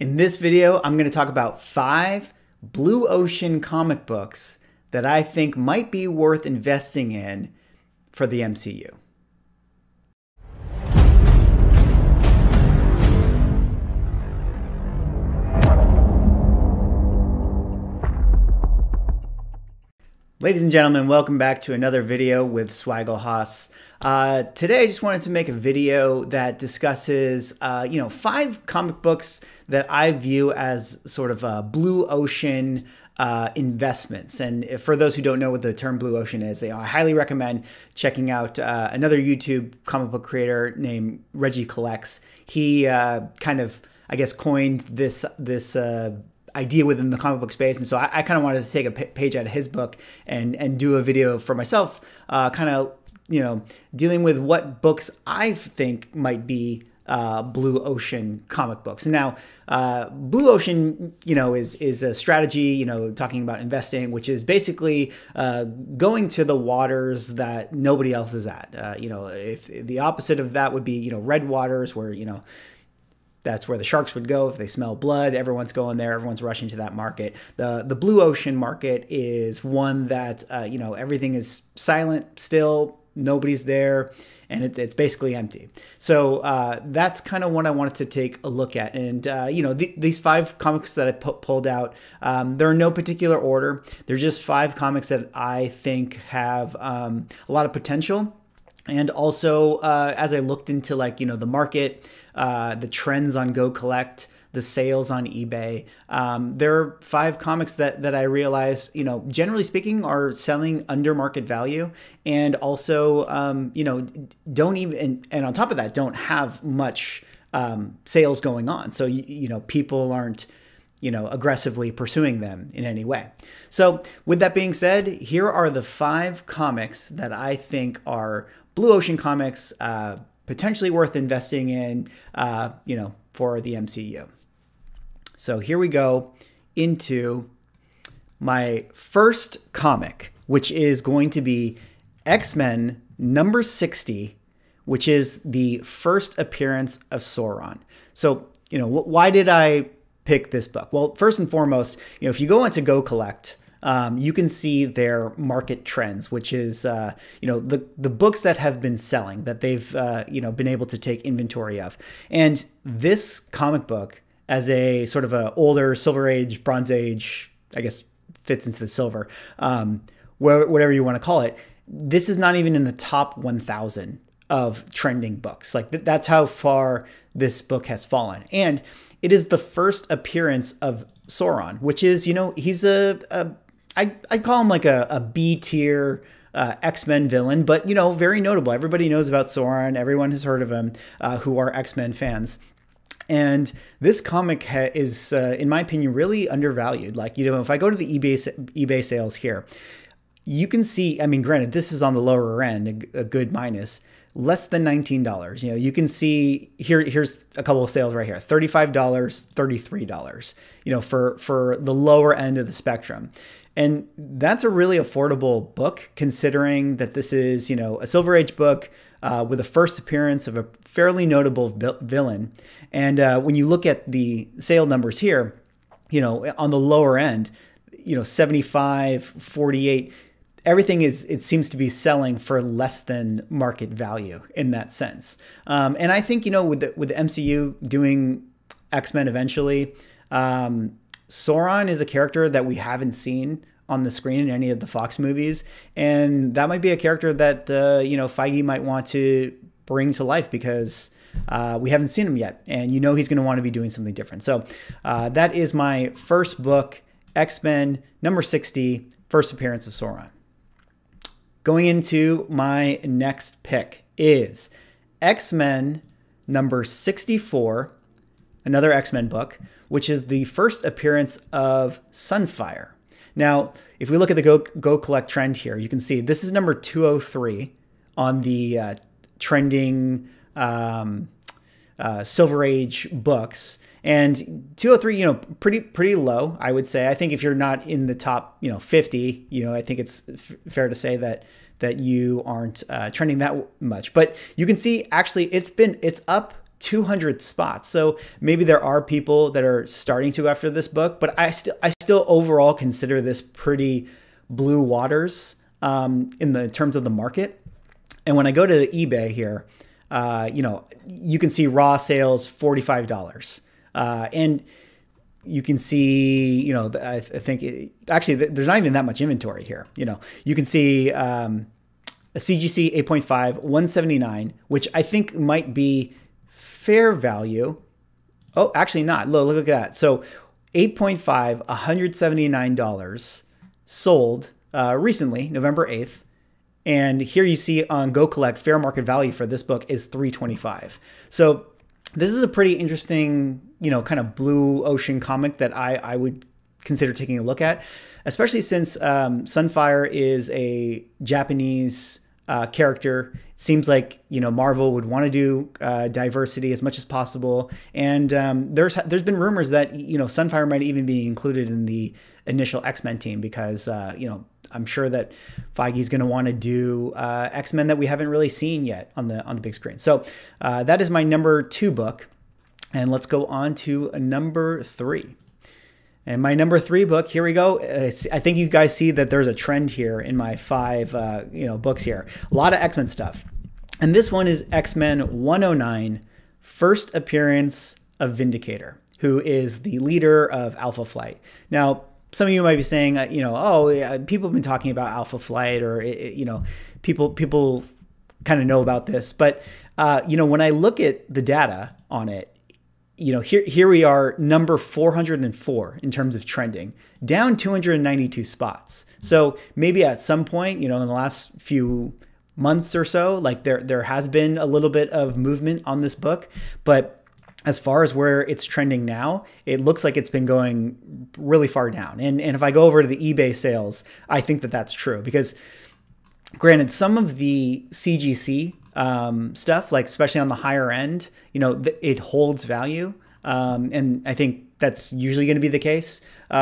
In this video, I'm going to talk about 5 blue ocean comic books that I think might be worth investing in for the MCU. Ladies and gentlemen, welcome back to another video with Swaggle Haas. Today I just wanted to make a video that discusses 5 comic books that I view as sort of blue ocean investments. And for those who don't know what the term blue ocean is, I highly recommend checking out another YouTube comic book creator named Regie Collects. He kind of, I guess, coined this idea within the comic book space, and so I kind of wanted to take a page out of his book and do a video for myself, kind of dealing with what books I think might be blue ocean comic books. And now blue ocean is a strategy, talking about investing, which is basically going to the waters that nobody else is at. If the opposite of that would be red waters, where that's where the sharks would go if they smell blood. Everyone's going there. Everyone's rushing to that market. The blue ocean market is one that, everything is silent, still, nobody's there, and it's basically empty. So that's kind of what I wanted to take a look at. And, these 5 comics that I pulled out, they're in no particular order. They're just 5 comics that I think have a lot of potential. And also, as I looked into the market, the trends on Go Collect, the sales on eBay, there are 5 comics that I realized, generally speaking, are selling under market value, and also, don't even, and on top of that, don't have much sales going on. So, people aren't aggressively pursuing them in any way. So with that being said, here are the 5 comics that I think are blue ocean comics, potentially worth investing in, for the MCU. So here we go into my first comic, which is going to be XMen number 60, which is the first appearance of Sauron. So, why did I pick this book? Well, first and foremost, if you go into Go Collect, you can see their market trends, which is, the books that have been selling, that they've, been able to take inventory of. And this comic book, as a sort of a older Silver Age, Bronze Age, I guess fits into the silver, whatever you want to call it, this is not even in the top 1,000 of trending books. That's how far this book has fallen. And it is the first appearance of Sauron, which is, he's I'd call him like a B tier X-Men villain, but, very notable. Everybody knows about Sauron. Everyone has heard of him who are X-Men fans. And this comic is, in my opinion, really undervalued. If I go to the eBay sales here, you can see, I mean, granted, this is on the lower end, a good minus, less than $19. You can see here's a couple of sales right here, $35, $33, for the lower end of the spectrum. And that's a really affordable book, considering that this is, a Silver Age book with a first appearance of a fairly notable villain. And when you look at the sale numbers here, on the lower end, 75, 48, everything it seems to be selling for less than market value in that sense. And I think, with the MCU doing X-Men eventually, Sauron is a character that we haven't seen on the screen in any of the Fox movies. And that might be a character that, Feige might want to bring to life, because we haven't seen him yet. And he's going to want to be doing something different. So that is my first book, X-Men number 60, first appearance of Sauron. Going into my next pick is X-Men number 64, another X-Men book, which is the first appearance of Sunfire. Now, if we look at the Go Collect trend here, you can see this is number 203 on the trending Silver Age books. And 203, pretty low, I would say. I think if you're not in the top, 50, I think it's fair to say that you aren't trending that much. But you can see, actually, it's up 200 spots. So maybe there are people that are starting to after this book, but I still overall consider this pretty blue waters in the terms of the market. And when I go to eBay here, you can see raw sales $45, and you can see, I think actually there's not even that much inventory here. You can see a CGC 8.5, 179, which I think might be fair value. Oh, actually not. Look at that. So 8.5, $179 sold recently, November 8th. And here you see on Go Collect, fair market value for this book is $325. So this is a pretty interesting, kind of blue ocean comic that I would consider taking a look at, especially since Sunfire is a Japanese character. It seems like, Marvel would want to do diversity as much as possible. And there's been rumors that, Sunfire might even be included in the initial X-Men team because, I'm sure that Feige's going to want to do X-Men that we haven't really seen yet on the big screen. So that is my number 2 book. And let's go on to number 3. And my number 3 book, here we go. I think you guys see that there's a trend here in my 5 books here. A lot of X-Men stuff. And this one is X-Men 109, First Appearance of Vindicator, who is the leader of Alpha Flight. Now, some of you might be saying, people have been talking about Alpha Flight, or people kind of know about this. But when I look at the data on it, here we are, number 404 in terms of trending, down 292 spots. So maybe at some point, in the last few months or so, like there has been a little bit of movement on this book, but as far as where it's trending now, it looks like it's been going really far down. And if I go over to the eBay sales, I think that that's true because, granted, some of the CGC stuff, like especially on the higher end, it holds value. And I think that's usually going to be the case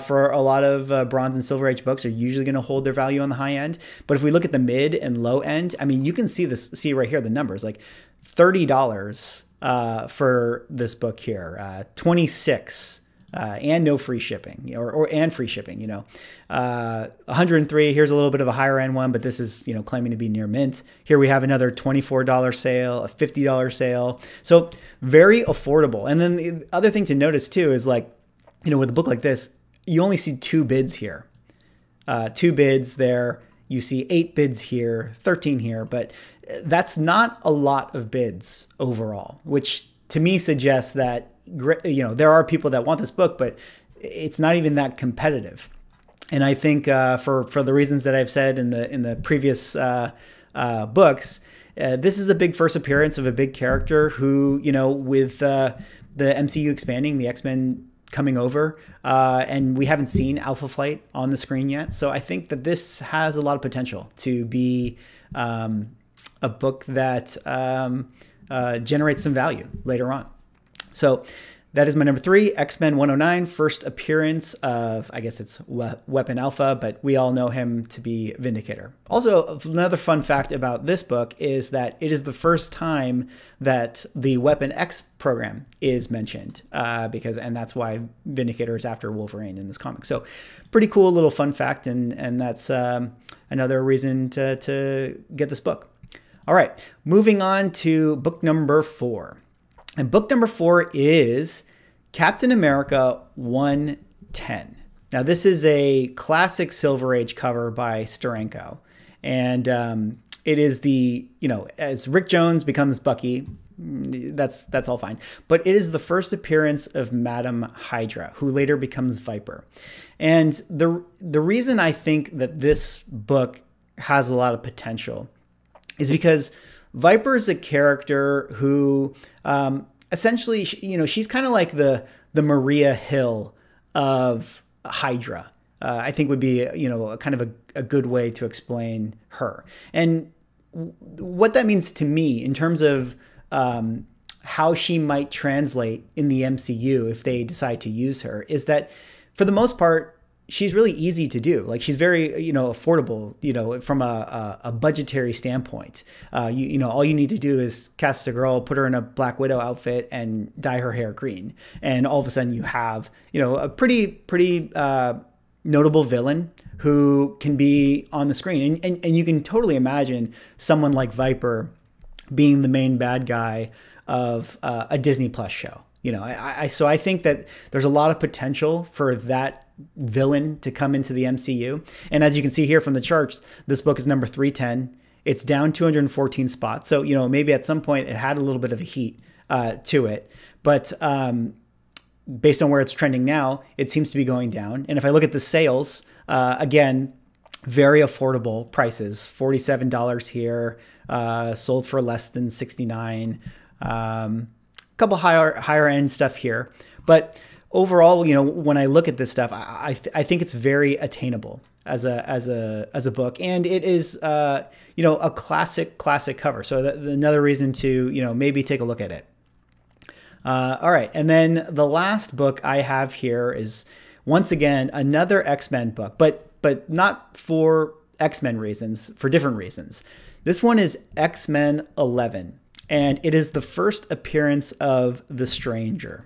for a lot of Bronze and Silver Age books are usually going to hold their value on the high end. But if we look at the mid and low end, I mean, you can see right here the numbers, like $30 for this book here, 26 and no free shipping and free shipping, 103. Here's a little bit of a higher end one, but this is, claiming to be near mint. Here we have another $24 sale, a $50 sale. So very affordable. And then the other thing to notice too is like, with a book like this, you only see 2 bids here, 2 bids there. You see 8 bids here, 13 here, but that's not a lot of bids overall, which to me suggests that, there are people that want this book, but it's not even that competitive. And I think for the reasons that I've said in the previous books, this is a big first appearance of a big character who, with the MCU expanding, the X-Men coming over, and we haven't seen Alpha Flight on the screen yet. So I think that this has a lot of potential to be a book that generates some value later on. So that is my number 3, X-Men 109, first appearance of, I guess it's Weapon Alpha, but we all know him to be Vindicator. Also, another fun fact about this book is that it is the first time that the Weapon X program is mentioned, and that's why Vindicator is after Wolverine in this comic. So pretty cool little fun fact, and that's another reason to get this book. All right, moving on to book number 4. And book number 4 is Captain America 110. Now, this is a classic Silver Age cover by Steranko. And it is as Rick Jones becomes Bucky, that's all fine. But it is the first appearance of Madam Hydra, who later becomes Viper. And the reason I think that this book has a lot of potential is because Viper is a character who essentially, she's kind of like the Maria Hill of Hydra. I think would be, kind of a good way to explain her. And what that means to me in terms of how she might translate in the MCU if they decide to use her is that for the most part, she's really easy to do. Like she's very, you know, affordable, you know, from a budgetary standpoint. You know, all you need to do is cast a girl, put her in a Black Widow outfit and dye her hair green. And all of a sudden you have, you know, a pretty notable villain who can be on the screen. And you can totally imagine someone like Viper being the main bad guy of a Disney Plus show. You know, so I think that there's a lot of potential for that villain to come into the MCU. And as you can see here from the charts, this book is number 310. It's down 214 spots. So, you know, maybe at some point it had a little bit of a heat to it. But based on where it's trending now, it seems to be going down. And if I look at the sales, again, very affordable prices, $47 here, sold for less than $69. Couple higher end stuff here, but overall, you know, when I look at this stuff, I think it's very attainable as a book, and it is you know, a classic cover. So another reason to, you know, maybe take a look at it. All right, and then the last book I have here is once again another X-Men book, but not for X-Men reasons, for different reasons. This one is XMen 11. And it is the first appearance of the Stranger.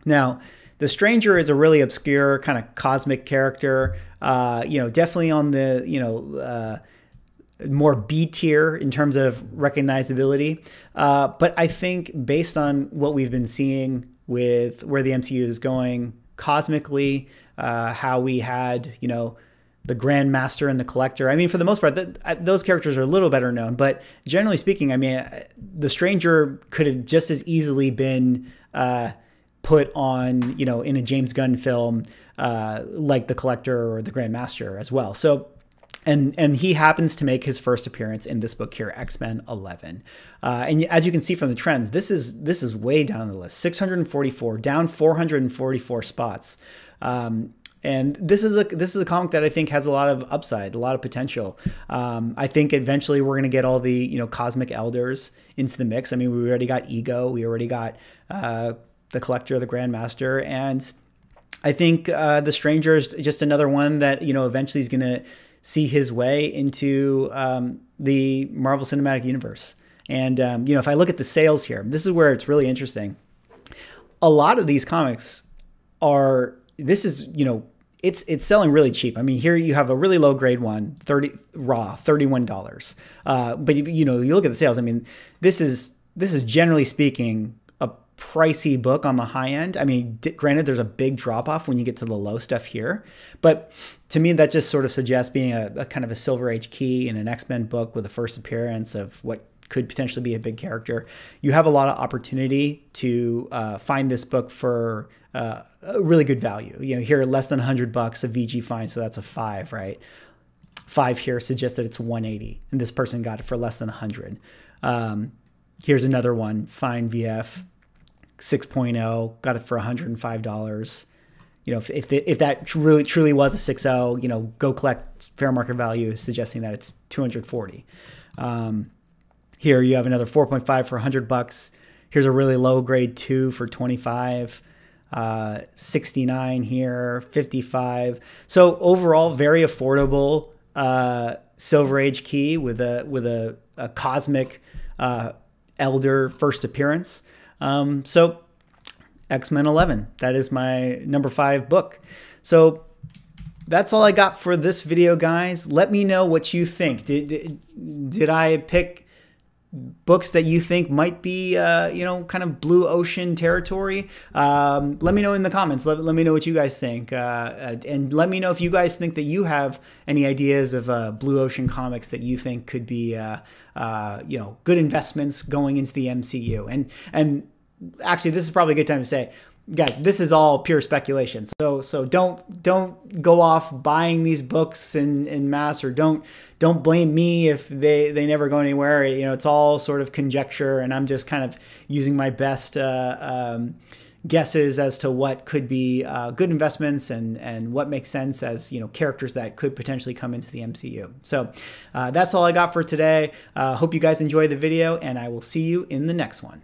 Now, the Stranger is a really obscure kind of cosmic character, you know, definitely on the, you know, more B tier in terms of recognizability. But I think based on what we've been seeing with where the MCU is going cosmically, how we had, you know, the Grandmaster and the Collector. I mean, for the most part, those characters are a little better known, but generally speaking, I mean, the Stranger could have just as easily been put on, you know, in a James Gunn film, like the Collector or the Grandmaster as well. So, and he happens to make his first appearance in this book here, XMen 11. And as you can see from the trends, this is way down the list, 644, down 444 spots. And this is a comic that I think has a lot of upside, a lot of potential. I think eventually we're going to get all the, you know, cosmic elders into the mix. I mean, we already got Ego, we already got the Collector, the Grandmaster, and I think the Stranger is just another one that, you know, eventually is going to see his way into the Marvel Cinematic Universe. And you know, if I look at the sales here, this is where it's really interesting. A lot of these comics are, this is, you know, it's selling really cheap. I mean, here you have a really low grade one, $31. But you know, you look at the sales. I mean, this is generally speaking a pricey book on the high end. I mean, granted, there's a big drop off when you get to the low stuff here, but to me, that just sort of suggests being a kind of a Silver Age key in an X-Men book with the first appearance of what could potentially be a big character. You have a lot of opportunity to find this book for a really good value. You know, here less than $100 a VG find, so that's a 5, right? 5 here suggests that it's 180, and this person got it for less than 100. Here's another one, Fine VF 6.0, got it for $105. You know, if that truly was a 6.0, you know, Go Collect fair market value is suggesting that it's 240. Here you have another 4.5 for $100. Here's a really low grade 2 for 25. 69 here, 55. So overall, very affordable Silver Age key with a cosmic elder first appearance. So X-Men 11, that is my number 5 book. So that's all I got for this video, guys. Let me know what you think. Did I pick books that you think might be, you know, kind of blue ocean territory? Let me know in the comments. Let me know what you guys think. And let me know if you guys think that you have any ideas of blue ocean comics that you think could be, you know, good investments going into the MCU. And actually, this is probably a good time to say, guys, this is all pure speculation. So don't go off buying these books in mass, or don't blame me if they never go anywhere. You know, it's all sort of conjecture, and I'm just kind of using my best guesses as to what could be good investments and what makes sense as, you know, characters that could potentially come into the MCU. So that's all I got for today. Hope you guys enjoyed the video, and I will see you in the next one.